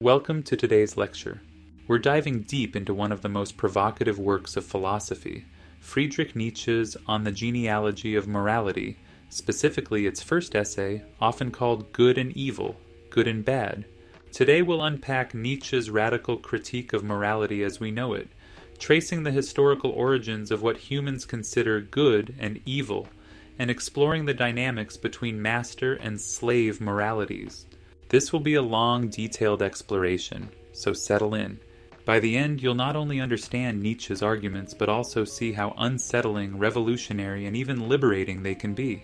Welcome to today's lecture. We're diving deep into one of the most provocative works of philosophy, Friedrich Nietzsche's On the Genealogy of Morality, specifically its first essay, often called Good and Evil, Good and Bad. Today we'll unpack Nietzsche's radical critique of morality as we know it, tracing the historical origins of what humans consider good and evil, and exploring the dynamics between master and slave moralities. This will be a long, detailed exploration, so settle in. By the end, you'll not only understand Nietzsche's arguments, but also see how unsettling, revolutionary, and even liberating they can be.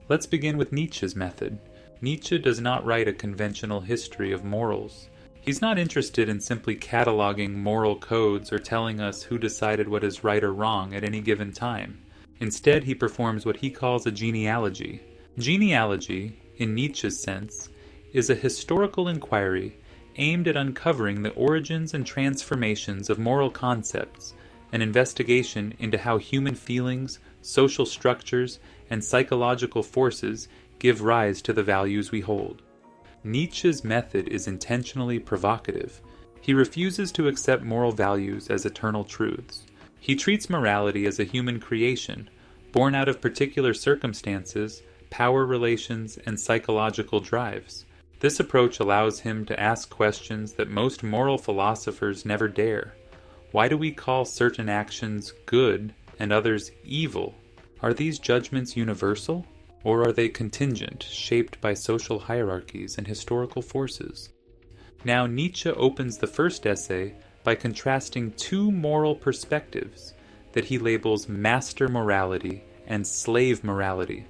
Let's begin with Nietzsche's method. Nietzsche does not write a conventional history of morals. He's not interested in simply cataloging moral codes or telling us who decided what is right or wrong at any given time. Instead, he performs what he calls a genealogy. Genealogy, in Nietzsche's sense, is a historical inquiry aimed at uncovering the origins and transformations of moral concepts, an investigation into how human feelings, social structures, and psychological forces give rise to the values we hold. Nietzsche's method is intentionally provocative. He refuses to accept moral values as eternal truths. He treats morality as a human creation, born out of particular circumstances, power relations, and psychological drives. This approach allows him to ask questions that most moral philosophers never dare. Why do we call certain actions good and others evil? Are these judgments universal, or are they contingent, shaped by social hierarchies and historical forces? Now, Nietzsche opens the first essay by contrasting two moral perspectives that he labels master morality and slave morality.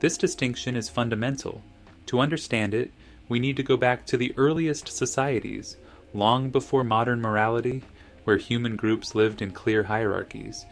This distinction is fundamental. To understand it, we need to go back to the earliest societies, long before modern morality, where human groups lived in clear hierarchies.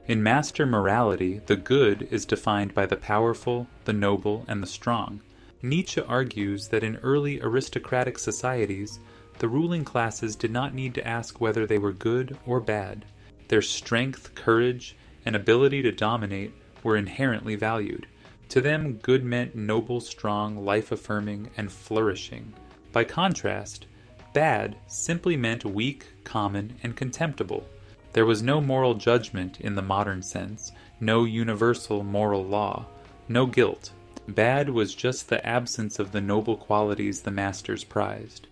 In master morality, the good is defined by the powerful, the noble, and the strong. Nietzsche argues that in early aristocratic societies, the ruling classes did not need to ask whether they were good or bad. Their strength, courage, and ability to dominate were inherently valued. To them, good meant noble, strong, life-affirming, and flourishing. By contrast, bad simply meant weak, common, and contemptible. There was no moral judgment in the modern sense, no universal moral law, no guilt. Bad was just the absence of the noble qualities the masters prized.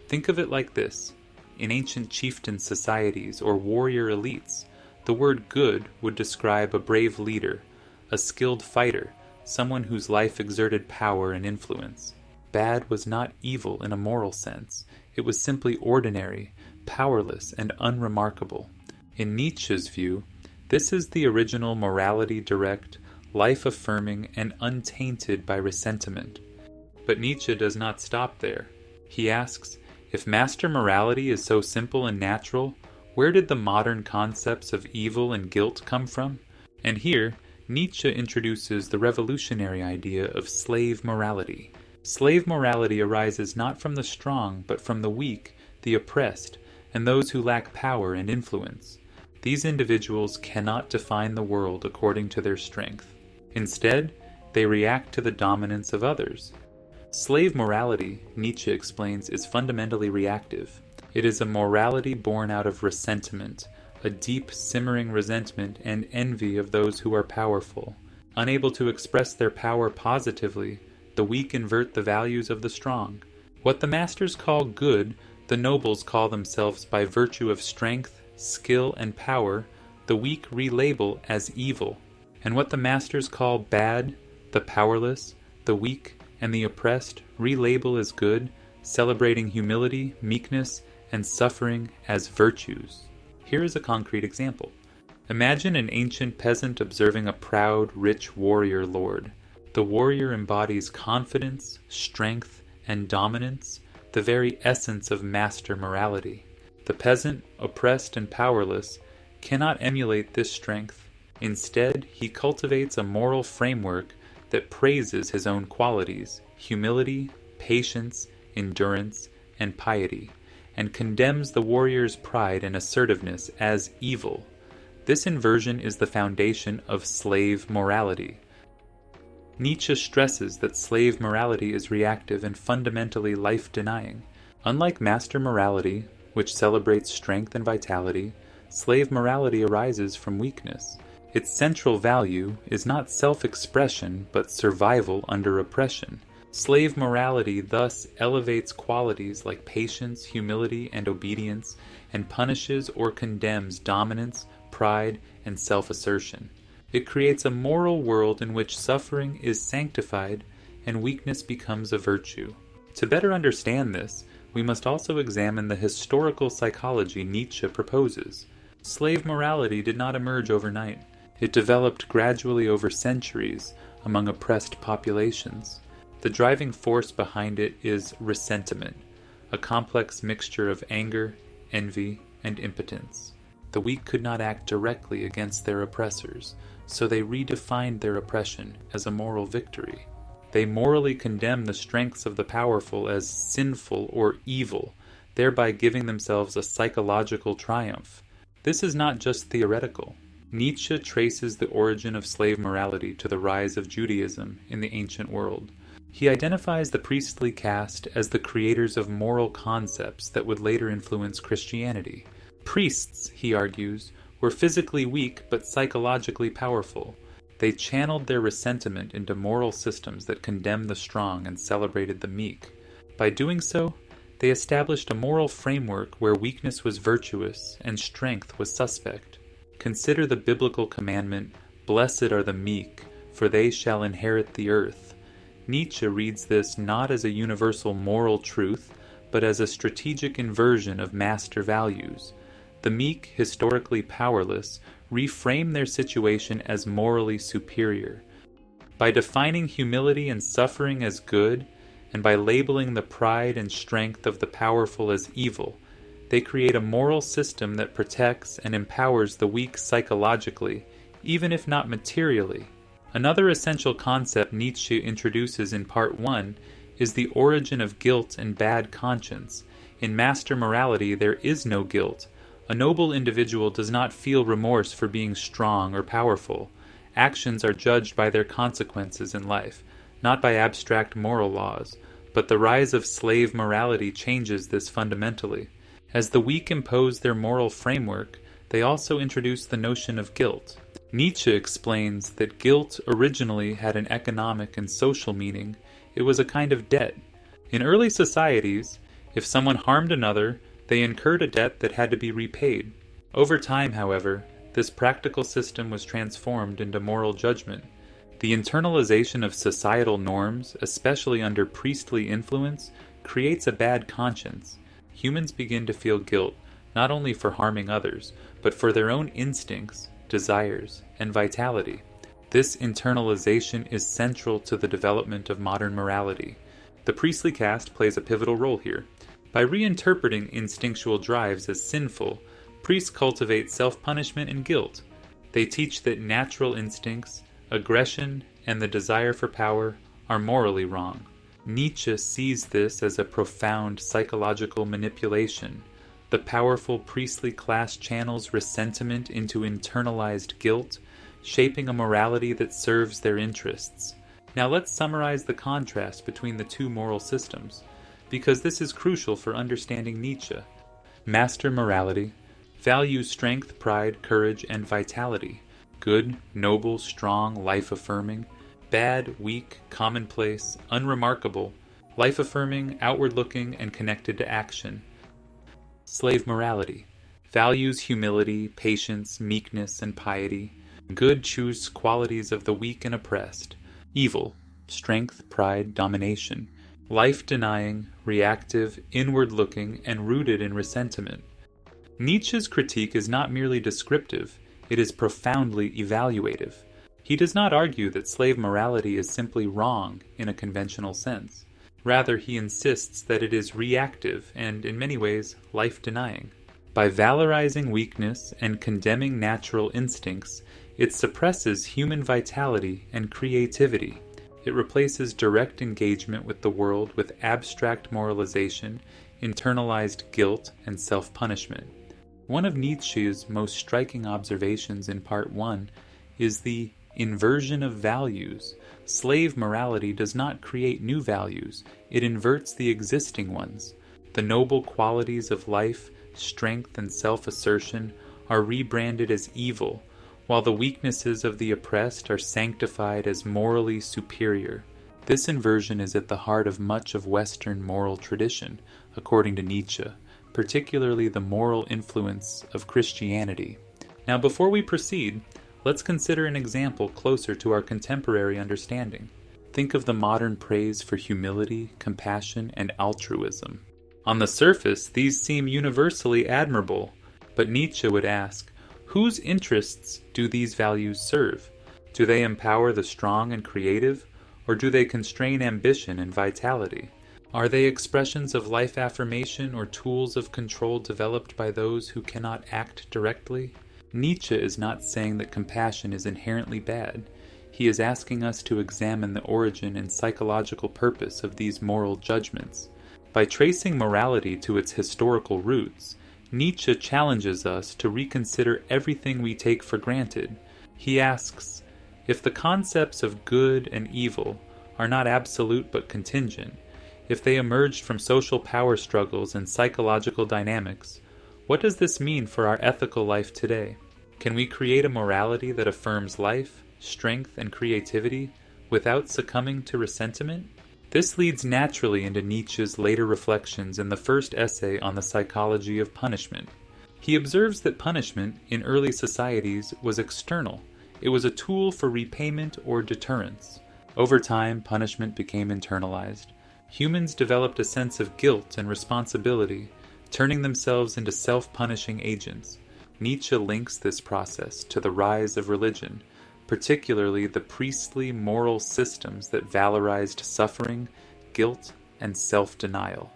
Think of it like this. In ancient chieftain societies or warrior elites, the word good would describe a brave leader, a skilled fighter, someone whose life exerted power and influence. Bad was not evil in a moral sense. It was simply ordinary, powerless, and unremarkable. In Nietzsche's view, this is the original morality direct, life-affirming, and untainted by resentment. But Nietzsche does not stop there. He asks, if master morality is so simple and natural, where did the modern concepts of evil and guilt come from? And here, Nietzsche introduces the revolutionary idea of slave morality. Slave morality arises not from the strong, but from the weak, the oppressed, and those who lack power and influence. These individuals cannot define the world according to their strength. Instead, they react to the dominance of others. Slave morality, Nietzsche explains, is fundamentally reactive. It is a morality born out of resentment, a deep, simmering resentment and envy of those who are powerful. Unable to express their power positively, the weak invert the values of the strong. What the masters call good, the nobles call themselves by virtue of strength, skill, and power, the weak relabel as evil. And what the masters call bad, the powerless, the weak, and the oppressed relabel as good, celebrating humility, meekness, and suffering as virtues. Here is a concrete example. Imagine an ancient peasant observing a proud, rich warrior lord. The warrior embodies confidence, strength, and dominance, the very essence of master morality. The peasant, oppressed and powerless, cannot emulate this strength. Instead, he cultivates a moral framework that praises his own qualities, humility, patience, endurance, and piety, and condemns the warrior's pride and assertiveness as evil. This inversion is the foundation of slave morality. Nietzsche stresses that slave morality is reactive and fundamentally life-denying. Unlike master morality, which celebrates strength and vitality, slave morality arises from weakness. Its central value is not self-expression, but survival under oppression. Slave morality thus elevates qualities like patience, humility, and obedience, and punishes or condemns dominance, pride, and self-assertion. It creates a moral world in which suffering is sanctified and weakness becomes a virtue. To better understand this, we must also examine the historical psychology Nietzsche proposes. Slave morality did not emerge overnight. It developed gradually over centuries among oppressed populations. The driving force behind it is ressentiment, a complex mixture of anger, envy, and impotence. The weak could not act directly against their oppressors, so they redefined their oppression as a moral victory. They morally condemn the strengths of the powerful as sinful or evil, thereby giving themselves a psychological triumph. This is not just theoretical. Nietzsche traces the origin of slave morality to the rise of Judaism in the ancient world. He identifies the priestly caste as the creators of moral concepts that would later influence Christianity. Priests, he argues, were physically weak but psychologically powerful. They channeled their ressentiment into moral systems that condemned the strong and celebrated the meek. By doing so, they established a moral framework where weakness was virtuous and strength was suspect. Consider the biblical commandment, "Blessed are the meek, for they shall inherit the earth." Nietzsche reads this not as a universal moral truth, but as a strategic inversion of master values. The meek, historically powerless, reframe their situation as morally superior. By defining humility and suffering as good, and by labeling the pride and strength of the powerful as evil, they create a moral system that protects and empowers the weak psychologically, even if not materially. Another essential concept Nietzsche introduces in Part 1 is the origin of guilt and bad conscience. In master morality, there is no guilt. A noble individual does not feel remorse for being strong or powerful. Actions are judged by their consequences in life, not by abstract moral laws. But the rise of slave morality changes this fundamentally. As the weak impose their moral framework, they also introduce the notion of guilt. Nietzsche explains that guilt originally had an economic and social meaning. It was a kind of debt. In early societies, if someone harmed another, they incurred a debt that had to be repaid. Over time, however, this practical system was transformed into moral judgment. The internalization of societal norms, especially under priestly influence, creates a bad conscience. Humans begin to feel guilt, not only for harming others, but for their own instincts, desires, and vitality. This internalization is central to the development of modern morality. The priestly caste plays a pivotal role here. By reinterpreting instinctual drives as sinful, priests cultivate self-punishment and guilt. They teach that natural instincts, aggression, and the desire for power are morally wrong. Nietzsche sees this as a profound psychological manipulation. The powerful priestly class channels resentment into internalized guilt, shaping a morality that serves their interests. Now let's summarize the contrast between the two moral systems, because this is crucial for understanding Nietzsche. Master morality values strength, pride, courage, and vitality. Good, noble, strong, life-affirming. Bad, weak, commonplace, unremarkable, life-affirming, outward-looking, and connected to action. Slave morality values humility, patience, meekness, and piety. Good choose qualities of the weak and oppressed. Evil, strength, pride, domination. Life-denying, reactive, inward-looking, and rooted in resentment. Nietzsche's critique is not merely descriptive, it is profoundly evaluative. He does not argue that slave morality is simply wrong in a conventional sense. Rather, he insists that it is reactive and, in many ways, life-denying. By valorizing weakness and condemning natural instincts, it suppresses human vitality and creativity. It replaces direct engagement with the world with abstract moralization, internalized guilt, and self-punishment. One of Nietzsche's most striking observations in Part 1 is the inversion of values. Slave morality does not create new values, it inverts the existing ones. The noble qualities of life, strength, and self-assertion are rebranded as evil, while the weaknesses of the oppressed are sanctified as morally superior. This inversion is at the heart of much of Western moral tradition, according to Nietzsche, particularly the moral influence of Christianity. Now, before we proceed, let's consider an example closer to our contemporary understanding. Think of the modern praise for humility, compassion, and altruism. On the surface, these seem universally admirable, but Nietzsche would ask, whose interests do these values serve? Do they empower the strong and creative, or do they constrain ambition and vitality? Are they expressions of life affirmation or tools of control developed by those who cannot act directly? Nietzsche is not saying that compassion is inherently bad. He is asking us to examine the origin and psychological purpose of these moral judgments. By tracing morality to its historical roots, Nietzsche challenges us to reconsider everything we take for granted. He asks, if the concepts of good and evil are not absolute but contingent, if they emerged from social power struggles and psychological dynamics, what does this mean for our ethical life today? Can we create a morality that affirms life, strength, and creativity without succumbing to resentment? This leads naturally into Nietzsche's later reflections in the first essay on the psychology of punishment. He observes that punishment in early societies was external. It was a tool for repayment or deterrence. Over time, punishment became internalized. Humans developed a sense of guilt and responsibility, turning themselves into self-punishing agents. Nietzsche links this process to the rise of religion, particularly the priestly moral systems that valorized suffering, guilt, and self-denial.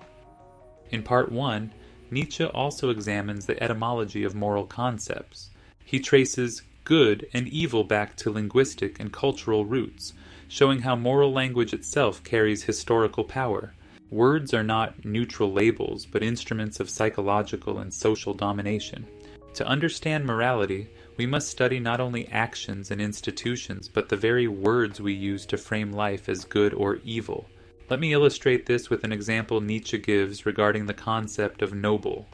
In Part 1, Nietzsche also examines the etymology of moral concepts. He traces good and evil back to linguistic and cultural roots, showing how moral language itself carries historical power. Words are not neutral labels, but instruments of psychological and social domination. To understand morality, we must study not only actions and institutions, but the very words we use to frame life as good or evil. Let me illustrate this with an example Nietzsche gives regarding the concept of noble.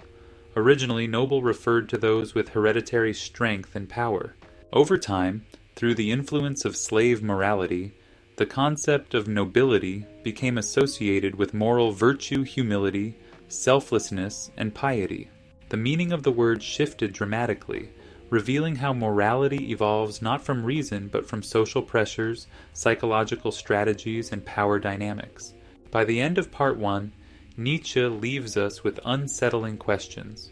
Originally, noble referred to those with hereditary strength and power. Over time, through the influence of slave morality, the concept of nobility became associated with moral virtue, humility, selflessness, and piety. The meaning of the word shifted dramatically, revealing how morality evolves not from reason but from social pressures, psychological strategies, and power dynamics. By the end of Part 1, Nietzsche leaves us with unsettling questions.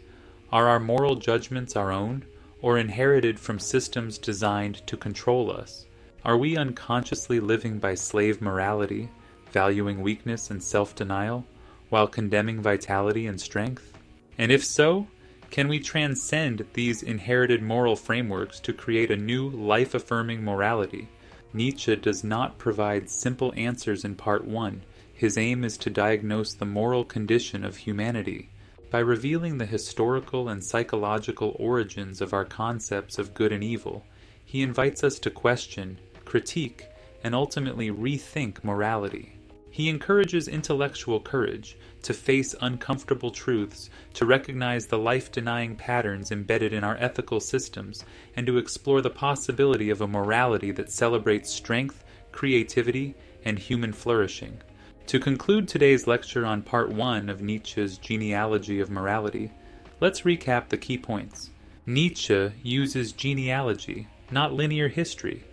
Are our moral judgments our own, or inherited from systems designed to control us? Are we unconsciously living by slave morality, valuing weakness and self-denial, while condemning vitality and strength? And if so, can we transcend these inherited moral frameworks to create a new life-affirming morality? Nietzsche does not provide simple answers in Part 1. His aim is to diagnose the moral condition of humanity. By revealing the historical and psychological origins of our concepts of good and evil, he invites us to question, critique, and ultimately rethink morality. He encourages intellectual courage to face uncomfortable truths, to recognize the life-denying patterns embedded in our ethical systems, and to explore the possibility of a morality that celebrates strength, creativity, and human flourishing. To conclude today's lecture on Part 1 of Nietzsche's Genealogy of Morality, let's recap the key points. Nietzsche uses genealogy, not linear history,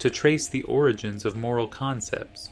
to trace the origins of moral concepts.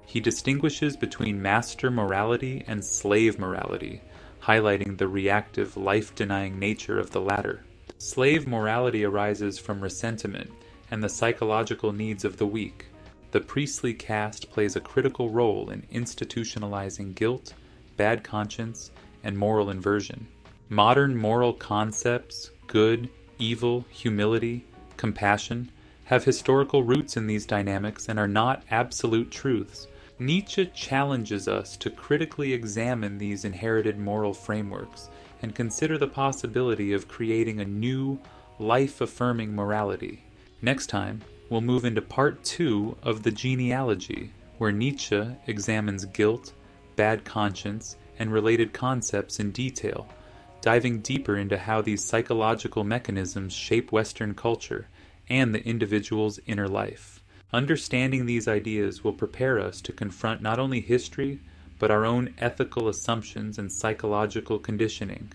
He distinguishes between master morality and slave morality, highlighting the reactive, life-denying nature of the latter. Slave morality arises from resentment and the psychological needs of the weak. The priestly caste plays a critical role in institutionalizing guilt, bad conscience, and moral inversion. Modern moral concepts, good, evil, humility, compassion, have historical roots in these dynamics and are not absolute truths. Nietzsche challenges us to critically examine these inherited moral frameworks and consider the possibility of creating a new, life-affirming morality. Next time, we'll move into Part 2 of the Genealogy, where Nietzsche examines guilt, bad conscience, and related concepts in detail, diving deeper into how these psychological mechanisms shape Western culture and the individual's inner life. Understanding these ideas will prepare us to confront not only history, but our own ethical assumptions and psychological conditioning.